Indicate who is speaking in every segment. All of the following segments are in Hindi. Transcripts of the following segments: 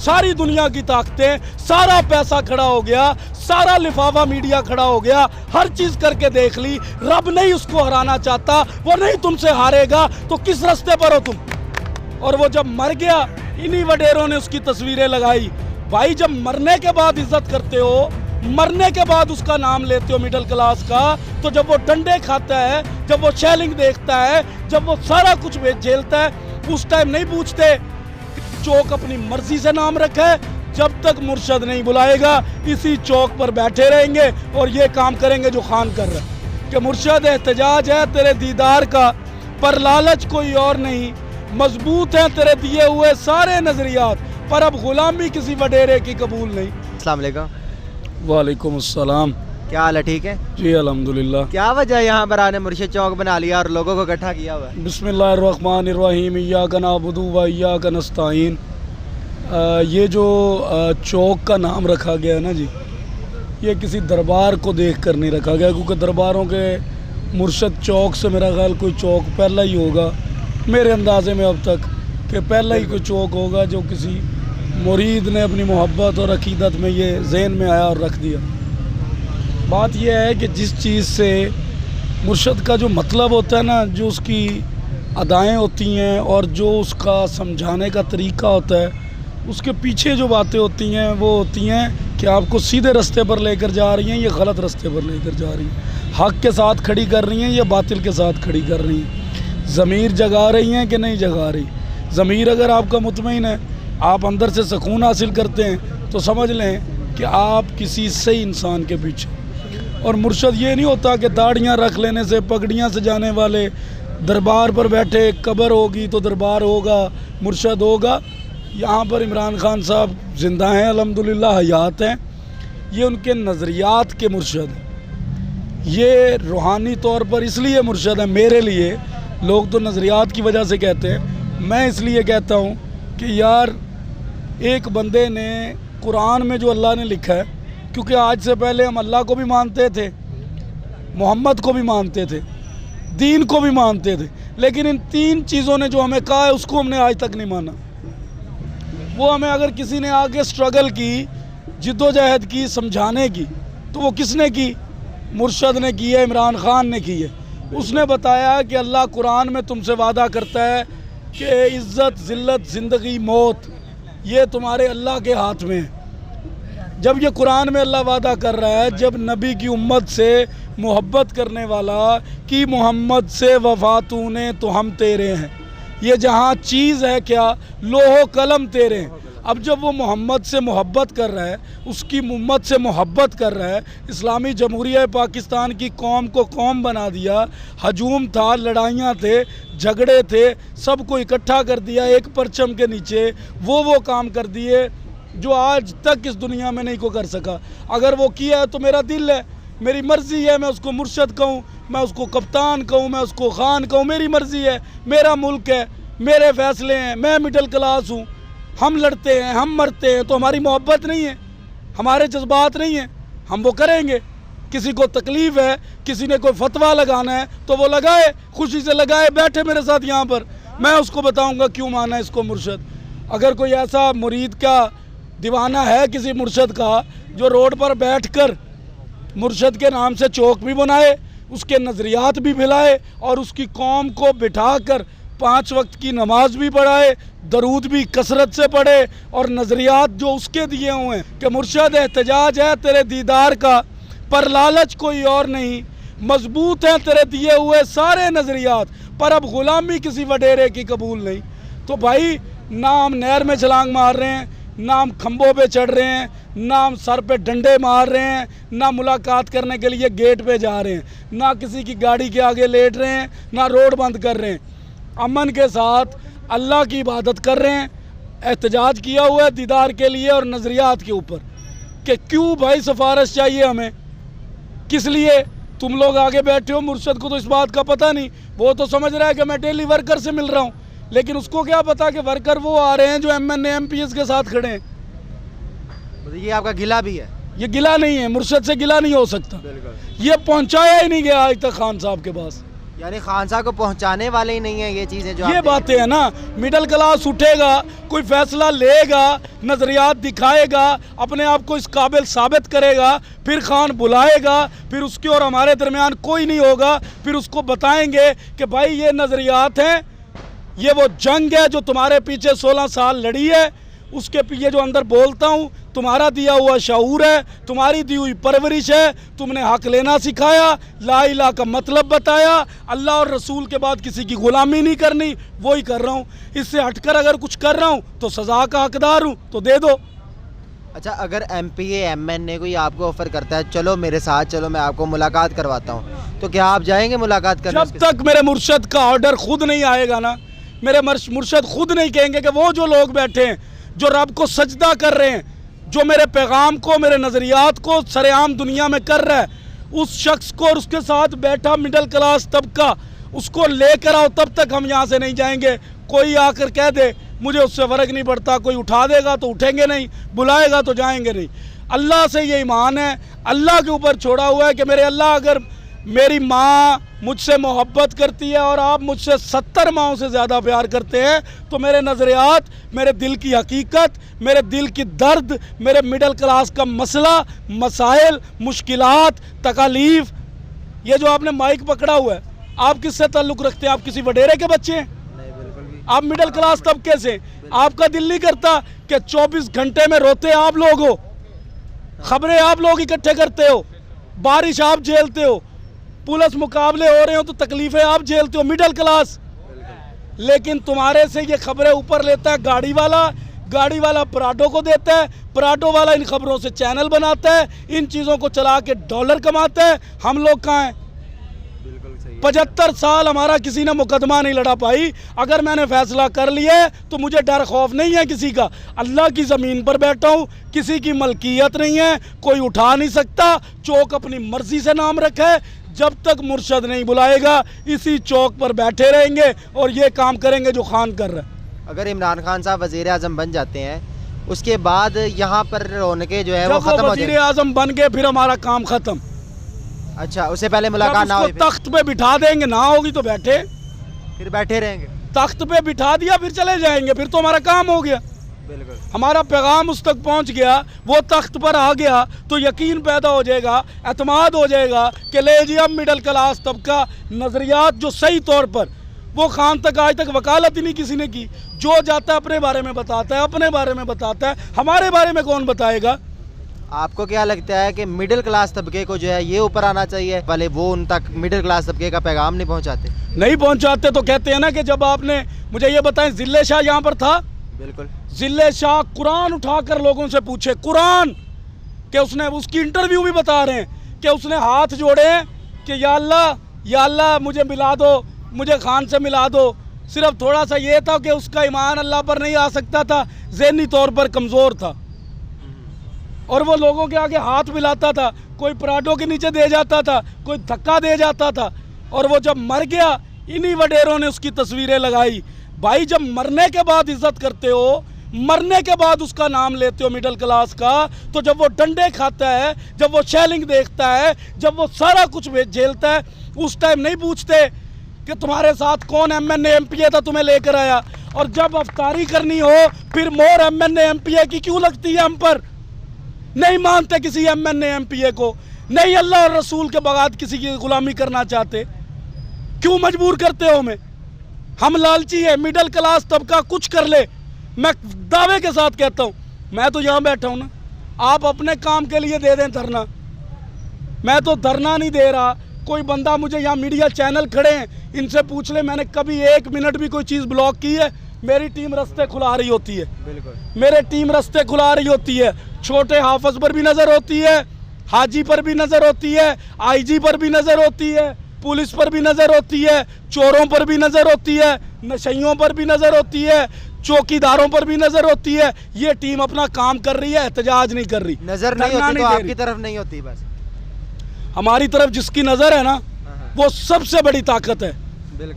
Speaker 1: सारी दुनिया की ताकतें, सारा पैसा खड़ा हो गया, सारा लिफाफा मीडिया खड़ा हो गया, हर चीज करके देख ली, रब नहीं उसको हराना चाहता, वो नहीं तुमसे हारेगा, तो किस रास्ते पर हो तुम? और वो जब मर गया, इन्हीं वडेरों ने उसकी तस्वीरें लगाई। भाई जब मरने के बाद इज्जत करते हो, मरने के बाद उसका नाम लेते हो मिडिल क्लास का, तो जब वो डंडे खाता है, जब वो शेलिंग देखता है, जब वो सारा कुछ झेलता है, उस टाइम नहीं पूछते चौक अपनी मर्जी से नाम रखा है। जब तक मुर्शद नहीं बुलाएगा इसी चौक पर बैठे रहेंगे और ये काम करेंगे जो खान कर रहा है कि मुर्शद एहतजाज है तेरे दीदार का, पर लालच कोई और नहीं, मजबूत है तेरे दिए हुए सारे नजरियात, पर अब गुलामी किसी वडेरे की कबूल नहीं।
Speaker 2: अस्सलाम वालेकुम।
Speaker 1: वालेकुम अस्सलाम।
Speaker 2: क्या हाल है? ठीक है
Speaker 1: जी अल्हम्दुलिल्लाह।
Speaker 2: क्या वजह है यहाँ पर आने मुर्शिद चौक बना लिया और लोगों को इकट्ठा किया हुआ है?
Speaker 1: बिस्मिल्लाहिर्रहमानिर्रहीम, इय्याका नअबुदु व इय्याका नस्तईन। ये जो चौक का नाम रखा गया है ना जी, ये किसी दरबार को देख कर नहीं रखा गया, क्योंकि दरबारों के मुर्शद चौक से मेरा ख्याल कोई चौक पहला ही होगा मेरे अंदाजे में अब तक, कि पहला ही कोई चौक होगा जो किसी मुरीद ने अपनी मोहब्बत और अकीदत में ये जहन में आया और रख दिया। बात यह है कि जिस चीज़ से मुर्शद का जो मतलब होता है ना, जो उसकी अदाएँ होती हैं और जो उसका समझाने का तरीका होता है, उसके पीछे जो बातें होती हैं वो होती हैं कि आपको सीधे रास्ते पर लेकर जा रही हैं या गलत रास्ते पर लेकर जा रही हैं, हक़ के साथ खड़ी कर रही हैं या बातिल के साथ खड़ी कर रही हैं, ज़मीर जगा रही हैं कि नहीं जगा रही। ज़मीर अगर आपका मुतमईन है, आप अंदर से सुकून हासिल करते हैं, तो समझ लें कि आप किसी सही इंसान के पीछे। और मुर्शद ये नहीं होता कि दाढ़ियाँ रख लेने से, पगड़ियाँ सजाने वाले दरबार पर बैठे, कब्र होगी तो दरबार होगा, मुर्शद होगा। यहाँ पर इमरान खान साहब ज़िंदा हैं अल्हम्दुलिल्लाह, हयात हैं, ये उनके नज़रियात के मुर्शद हैं। ये रूहानी तौर पर इसलिए मुर्शद है मेरे लिए, लोग तो नज़रियात की वजह से कहते हैं, मैं इसलिए कहता हूँ कि यार एक बंदे ने कुरान में जो अल्लाह ने लिखा है, क्योंकि आज से पहले हम अल्लाह को भी मानते थे, मोहम्मद को भी मानते थे, दीन को भी मानते थे, लेकिन इन तीन चीज़ों ने जो हमें कहा है उसको हमने आज तक नहीं माना। वो हमें अगर किसी ने आगे स्ट्रगल की, जिद्दोजहद की समझाने की, तो वो किसने की? मुर्शद ने की है, इमरान खान ने की है। उसने बताया कि अल्लाह कुरान में तुमसे वादा करता है कि इज़्ज़त, ज़िल्लत, ज़िंदगी, मौत ये तुम्हारे अल्लाह के हाथ में है। जब ये कुरान में अल्लाह वादा कर रहा है, जब नबी की उम्मत से मोहब्बत करने वाला कि मोहम्मद से वफ़ा तूने तो हम तेरे हैं, ये जहाँ चीज़ है क्या, लोहो कलम तेरे हैं। अब जब वो मोहम्मद से मोहब्बत कर रहा है, उसकी उम्मत से मोहब्बत कर रहा है, इस्लामी जमहूरिया पाकिस्तान की कौम को कौम बना दिया, हजूम था, लड़ाइयाँ थे, झगड़े थे, सबको इकट्ठा कर दिया एक परचम के नीचे, वो काम कर दिए जो आज तक इस दुनिया में नहीं को कर सका। अगर वो किया है तो मेरा दिल है, मेरी मर्ज़ी है, मैं उसको मुर्शद कहूँ, मैं उसको कप्तान कहूँ, मैं उसको खान कहूँ, मेरी मर्ज़ी है, मेरा मुल्क है, मेरे फ़ैसले हैं, मैं मिडिल क्लास हूँ, हम लड़ते हैं, हम मरते हैं, तो हमारी मोहब्बत नहीं है, हमारे जज्बात नहीं हैं, हम वो करेंगे। किसी को तकलीफ़ है, किसी ने कोई फतवा लगाना है तो वो लगाए, खुशी से लगाए, बैठे मेरे साथ यहाँ पर, मैं उसको बताऊँगा क्यों माना इसको मुर्शद। अगर कोई ऐसा मुरीद का दीवाना है किसी मुर्शद का, जो रोड पर बैठकर मुर्शद के नाम से चौक भी बनाए, उसके नज़रियात भी फैलाए और उसकी कौम को बिठाकर 5 वक्त की नमाज भी पढ़ाए, दरूद भी कसरत से पढ़े, और नज़रियात जो उसके दिए हुए हैं कि मुर्शद एहतजाज है तेरे दीदार का, पर लालच कोई और नहीं, मजबूत है तेरे दिए हुए सारे नज़रियात, पर अब गुलामी किसी वडेरे की कबूल नहीं। तो भाई ना हम नहर में छलांग मार रहे हैं, ना हम खंभों पे चढ़ रहे हैं, ना हम सर पे डंडे मार रहे हैं, ना मुलाकात करने के लिए गेट पे जा रहे हैं, ना किसी की गाड़ी के आगे लेट रहे हैं, ना रोड बंद कर रहे हैं, अमन के साथ अल्लाह की इबादत कर रहे हैं। एहतजाज किया हुआ है दीदार के लिए और नज़रियात के ऊपर कि क्यों भाई सिफारिश चाहिए हमें, किस लिए? तुम लोग आगे बैठे हो, मुर्शद को तो इस बात का पता नहीं, वो तो समझ रहा है कि मैं डेली वर्कर से मिल रहा हूँ, लेकिन उसको क्या पता कि वर्कर वो आ रहे हैं जो MNA MPs के साथ खड़े हैं।
Speaker 2: ये आपका गिला भी है?
Speaker 1: ये गिला नहीं है, मुर्शद से गिला नहीं हो सकता, ये पहुंचाया ही नहीं गया आज तक खान साहब के पास।
Speaker 2: यानी खान साहब को पहुंचाने वाले ही नहीं है ये चीज़ें जो
Speaker 1: ये
Speaker 2: आप
Speaker 1: बातें हैं ना। मिडिल क्लास उठेगा, कोई फैसला लेगा, नज़रियात दिखाएगा, अपने आप को इस काबिल साबित करेगा, फिर खान बुलाएगा, फिर उसके और हमारे दरमियान कोई नहीं होगा, फिर उसको बताएंगे कि भाई ये नज़रियात हैं, ये वो जंग है जो तुम्हारे पीछे 16 साल लड़ी है, उसके पीछे जो अंदर बोलता हूँ तुम्हारा दिया हुआ शऊर है, तुम्हारी दी हुई परवरिश है, तुमने हक लेना सिखाया, ला इलाहा का मतलब बताया, अल्लाह और रसूल के बाद किसी की गुलामी नहीं करनी, वही कर रहा हूँ। इससे हटकर अगर कुछ कर रहा हूँ तो सज़ा का हकदार हूँ, तो दे दो।
Speaker 2: अच्छा, अगर MPA MNA कोई आपको ऑफर करता है, चलो मेरे साथ चलो, मैं आपको मुलाकात करवाता हूँ, तो क्या आप जाएंगे मुलाकात करने?
Speaker 1: जब तक मेरे मुर्शद का ऑर्डर खुद नहीं आएगा ना, मेरे मुर्शद खुद नहीं कहेंगे कि वो जो लोग बैठे हैं जो रब को सजदा कर रहे हैं, जो मेरे पैगाम को, मेरे नज़रियात को सरेआम दुनिया में कर रहा है, उस शख्स को और उसके साथ बैठा मिडिल क्लास तबका, उसको लेकर आओ, तब तक हम यहाँ से नहीं जाएंगे। कोई आकर कह दे मुझे उससे फ़र्क नहीं पड़ता, कोई उठा देगा तो उठेंगे नहीं, बुलाएगा तो जाएंगे नहीं। अल्लाह से ये ईमान है, अल्लाह के ऊपर छोड़ा हुआ है कि मेरे अल्लाह, अगर मेरी माँ मुझसे मोहब्बत करती है और आप मुझसे 70 माँओं से ज़्यादा प्यार करते हैं, तो मेरे नज़रियात, मेरे दिल की हकीकत, मेरे दिल की दर्द, मेरे मिडिल क्लास का मसला, मसाइल, मुश्किलात, तकालीफ, ये जो आपने माइक पकड़ा हुआ है, आप किससे ताल्लुक़ रखते हैं? आप किसी वडेरे के बच्चे हैं?
Speaker 2: नहीं, बिल्कुल भी।
Speaker 1: आप मिडिल क्लास तबके से, आपका दिल नहीं करता कि 24 घंटे में रोते आप लोग हो, खबरें आप लोग इकट्ठे करते हो, बारिश आप झेलते हो, पुलिस मुकाबले हो रहे हो तो तकलीफ़ें आप झेलते हो, मिडिल क्लास। लेकिन तुम्हारे से ये खबरें ऊपर लेता है गाड़ी वाला पराठों को देता है, पराठों वाला इन खबरों से चैनल बनाता है, इन चीज़ों को चला के डॉलर कमाता है। हम लोग कहाँ हैं? 75 साल हमारा किसी ने मुकदमा नहीं लड़ा पाई। अगर मैंने फैसला कर लिया है तो मुझे डर खौफ नहीं है किसी का। अल्लाह की ज़मीन पर बैठा हूँ, किसी की मलकियत नहीं है, कोई उठा नहीं सकता। चौक अपनी मर्जी से नाम रखा है, जब तक मुर्शद नहीं बुलाएगा इसी चौक पर बैठे रहेंगे और ये काम करेंगे जो खान कर रहा है।
Speaker 2: अगर इमरान खान साहब वज़ीर आज़म बन जाते हैं, उसके बाद यहाँ पर रौनकें जो है वो
Speaker 1: जब
Speaker 2: ख़त्म हो
Speaker 1: वज़ीर
Speaker 2: जाएंगी।
Speaker 1: आज़म बन गए फिर हमारा काम ख़त्म।
Speaker 2: अच्छा, उससे पहले मुलाकात ना हो,
Speaker 1: तख्त पे बिठा देंगे, ना होगी तो बैठे,
Speaker 2: फिर बैठे रहेंगे।
Speaker 1: तख्त पे बिठा दिया फिर चले जाएंगे, फिर तो हमारा काम हो गया।
Speaker 2: बिल्कुल।
Speaker 1: हमारा पैगाम उस तक पहुंच गया, वो तख्त पर आ गया तो यकीन पैदा हो जाएगा, एतमाद हो जाएगा कि ले जी अब मिडिल क्लास तबका नज़रियात जो सही तौर पर, वो खान तक आज तक वकालत ही नहीं किसी ने की। जो जाता है अपने बारे में बताता है, अपने बारे में बताता है, हमारे बारे में कौन बताएगा?
Speaker 2: आपको क्या लगता है कि मिडिल क्लास तबके को जो है ये ऊपर आना चाहिए, भले वो उन तक मिडिल क्लास तबके का पैगाम नहीं पहुंचाते?
Speaker 1: नहीं पहुंचाते तो कहते हैं ना कि जब आपने मुझे ये बताएं, जिले शाह यहाँ पर था?
Speaker 2: बिल्कुल।
Speaker 1: जिले शाह कुरान उठाकर लोगों से पूछे, कुरान कि उसने, उसकी इंटरव्यू भी बता रहे हैं कि उसने हाथ जोड़े हैं कि या अल्लाह मुझे मिला दो, मुझे खान से मिला दो। सिर्फ थोड़ा सा ये था कि उसका ईमान अल्लाह पर नहीं आ सकता था, ज़हनी तौर पर कमज़ोर था, और वो लोगों के आगे हाथ मिलाता था, कोई पराठों के नीचे दे जाता था, कोई धक्का दे जाता था, और वो जब मर गया इन्हीं वडेरों ने उसकी तस्वीरें लगाई। भाई, जब मरने के बाद इज्जत करते हो, मरने के बाद उसका नाम लेते हो मिडिल क्लास का, तो जब वो डंडे खाता है, जब वो शेलिंग देखता है, जब वो सारा कुछ झेलता है, उस टाइम नहीं पूछते कि तुम्हारे साथ कौन MNA MPA था तुम्हें लेकर आया। और जब अफ्तारी करनी हो फिर मोर MNA MPA की क्यों लगती है हम पर? नहीं मानते किसी MNA MPA को, नहीं अल्लाह और रसूल के बगैर किसी की गुलामी करना चाहते, क्यों मजबूर करते हो हमें? हम लालची है, मिडिल क्लास तबका कुछ कर ले। मैं दावे के साथ कहता हूँ, मैं तो यहाँ बैठा हूँ ना, आप अपने काम के लिए दे दें धरना, मैं तो धरना नहीं दे रहा। कोई बंदा मुझे यहाँ मीडिया चैनल खड़े हैं, इनसे पूछ ले मैंने कभी 1 मिनट भी कोई चीज़ ब्लॉक की है? मेरी टीम रास्ते खुला रही होती है,
Speaker 2: बिल्कुल
Speaker 1: मेरे टीम रास्ते खुला रही होती है। छोटे हाफज पर भी नज़र होती है, हाजी पर भी नज़र होती है, IG पर भी नज़र होती है, पुलिस पर भी नज़र होती है, चोरों पर भी नज़र होती है, नशइयों पर भी नज़र होती है, चौकीदारों पर भी नज़र होती है। ये टीम अपना काम कर रही है, एहतजाज नहीं कर रही।
Speaker 2: नज़र नहीं होती तो आपकी तरफ नहीं होती, बस
Speaker 1: हमारी तरफ जिसकी नज़र है ना, वो सबसे बड़ी ताकत है।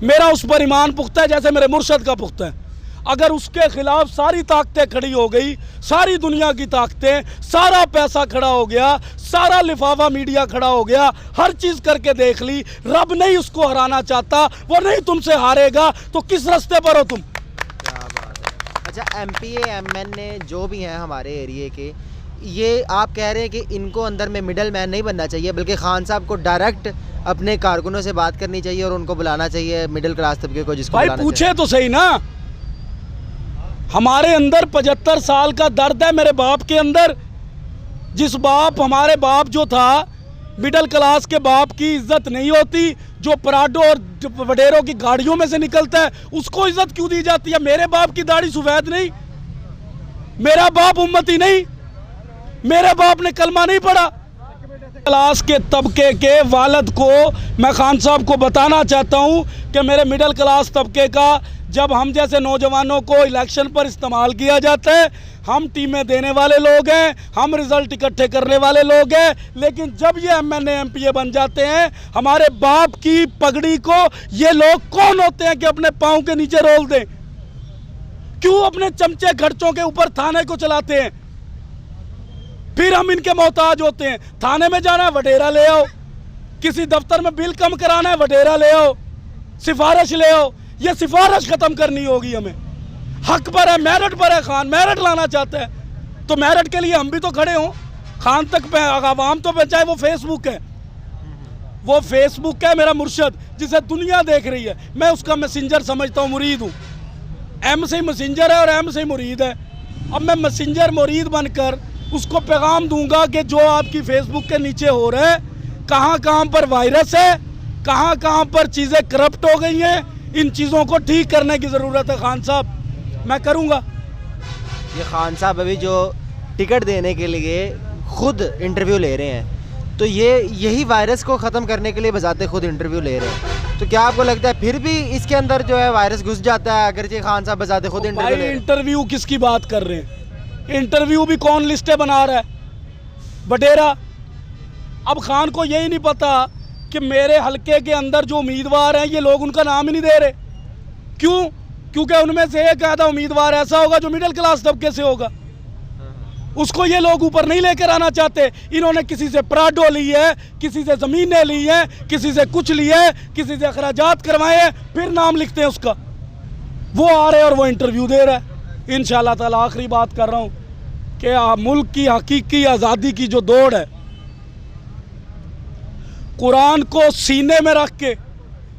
Speaker 1: मेरा उस पर ईमान पुख्ता है जैसे मेरे मुर्शद का पुख्ता है। अगर उसके खिलाफ सारी ताकतें खड़ी हो गई, सारी दुनिया की ताकतें, सारा पैसा खड़ा हो गया, सारा लिफाफा मीडिया खड़ा हो गया, हर चीज़ करके देख ली, रब नहीं उसको हराना चाहता, वो नहीं तुमसे हारेगा, तो किस रास्ते पर हो तुम?
Speaker 2: क्या बात है। अच्छा, MPA MNA जो भी हैं हमारे एरिए के, ये आप कह रहे हैं कि इनको अंदर में मिडल मैन नहीं बनना चाहिए, बल्कि खान साहब को डायरेक्ट अपने कारकुनों से बात करनी चाहिए और उनको बुलाना चाहिए, मिडिल क्लास तबके को, जिसको
Speaker 1: भाई
Speaker 2: बुलाना
Speaker 1: पूछे
Speaker 2: चाहिए।
Speaker 1: तो सही ना, हमारे अंदर 75 साल का दर्द है, मेरे बाप के अंदर। जिस बाप, हमारे बाप जो था, मिडिल क्लास के बाप की इज्जत नहीं होती, जो पराडो और वडेरों की गाड़ियों में से निकलता है, उसको इज्जत क्यों दी जाती है? मेरे बाप की दाढ़ी सफेद नहीं, मेरा बाप उम्मती नहीं, मेरे बाप ने कलमा नहीं पढ़ा। क्लास के तबके के वालिद को मैं खान साहब को बताना चाहता हूं कि मेरे मिडिल क्लास तबके का, जब हम जैसे नौजवानों को इलेक्शन पर इस्तेमाल किया जाता है, हम टीमें देने वाले लोग हैं, हम रिजल्ट इकट्ठे करने वाले लोग हैं, लेकिन जब ये MNA MPA बन जाते हैं, हमारे बाप की पगड़ी को ये लोग कौन होते हैं कि अपने पाँव के नीचे रोल दें? क्यों अपने चमचे खर्चों के ऊपर थाने को चलाते हैं? फिर हम इनके मोहताज होते हैं। थाने में जाना है, वडेरा ले आओ, किसी दफ्तर में बिल कम कराना है, वडेरा ले आओ, सिफारिश ले आओ। ये सिफारिश खत्म करनी होगी हमें। हक पर है, मेरिट पर है, खान मेरिट लाना चाहता है, तो मेरिट के लिए हम भी तो खड़े हों। खान तक आवाम तो पहुंचाए। वो फेसबुक है, वो फेसबुक है मेरा मुर्शद, जिसे दुनिया देख रही है। मैं उसका मैसेंजर समझता हूँ, मुरीद हूँ। M से मैसेंजर है और M से मुरीद है। अब मैं मैसेंजर मुरीद बनकर उसको पैगाम दूंगा कि जो आपकी फेसबुक के नीचे हो रहा है, कहाँ कहाँ पर वायरस है, कहाँ कहाँ पर चीज़ें करप्ट हो गई हैं, इन चीज़ों को ठीक करने की ज़रूरत है। खान साहब, मैं करूँगा।
Speaker 2: ये खान साहब अभी जो टिकट देने के लिए खुद इंटरव्यू ले रहे हैं, तो ये यही वायरस को ख़त्म करने के लिए बजाते खुद इंटरव्यू ले रहे हैं, तो क्या आपको लगता है फिर भी इसके अंदर जो है वायरस घुस जाता है, अगर ये खान साहब बजाते खुद इंटरव्यू ले रहे हैं?
Speaker 1: इंटरव्यू किसकी बात कर रहे हैं? इंटरव्यू भी कौन लिस्टें बना रहा है? वडेरा। अब खान को यही नहीं पता कि मेरे हलके के अंदर जो उम्मीदवार हैं, ये लोग उनका नाम ही नहीं दे रहे। क्यों? क्योंकि उनमें से एक आधा उम्मीदवार ऐसा होगा जो मिडिल क्लास तबके से होगा, उसको ये लोग ऊपर नहीं लेकर आना चाहते। इन्होंने किसी से प्राडो ली है, किसी से ज़मीनें ली हैं, किसी से कुछ लिया है, किसी से अखराजात करवाए हैं, फिर नाम लिखते हैं उसका। वो आ रहे और वो इंटरव्यू दे रहा है। इंशाल्लाह ताला आखिरी बात कर रहा हूँ कि मुल्क की हकीकी आज़ादी की जो दौड़ है, कुरान को सीने में रख के,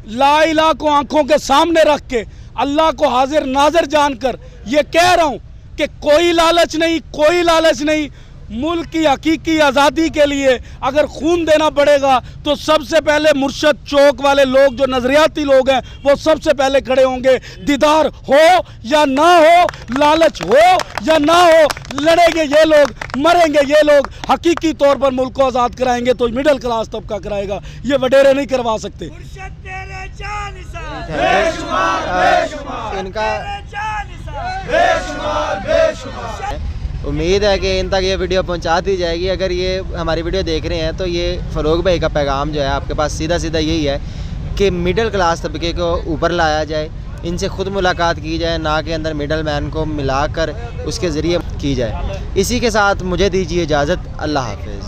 Speaker 1: ला इलाहा को आंखों के सामने रख के, अल्लाह को हाजिर नाजिर जानकर ये कह रहा हूँ कि कोई लालच नहीं, कोई लालच नहीं। मुल्क की हकीकी आज़ादी के लिए अगर खून देना पड़ेगा तो सबसे पहले मुर्शद चौक वाले लोग, जो नजरियाती लोग हैं, वो सबसे पहले खड़े होंगे। दीदार हो या ना हो, लालच हो या ना हो, लड़ेंगे ये लोग, मरेंगे ये लोग। हकीकी तौर पर मुल्क को आज़ाद कराएंगे तो मिडिल क्लास तबका कराएगा, ये वडेरे नहीं करवा सकते।
Speaker 2: इनका उम्मीद है कि इन तक ये वीडियो पहुंचा दी जाएगी। अगर ये हमारी वीडियो देख रहे हैं तो ये फ़ारूक भाई का पैगाम जो है आपके पास सीधा सीधा यही है कि मिडिल क्लास तबके को ऊपर लाया जाए, इनसे ख़ुद मुलाकात की जाए, ना कि अंदर मिडल मैन को मिलाकर उसके ज़रिए की जाए। इसी के साथ मुझे दीजिए इजाज़त। अल्लाह हाफ़िज़।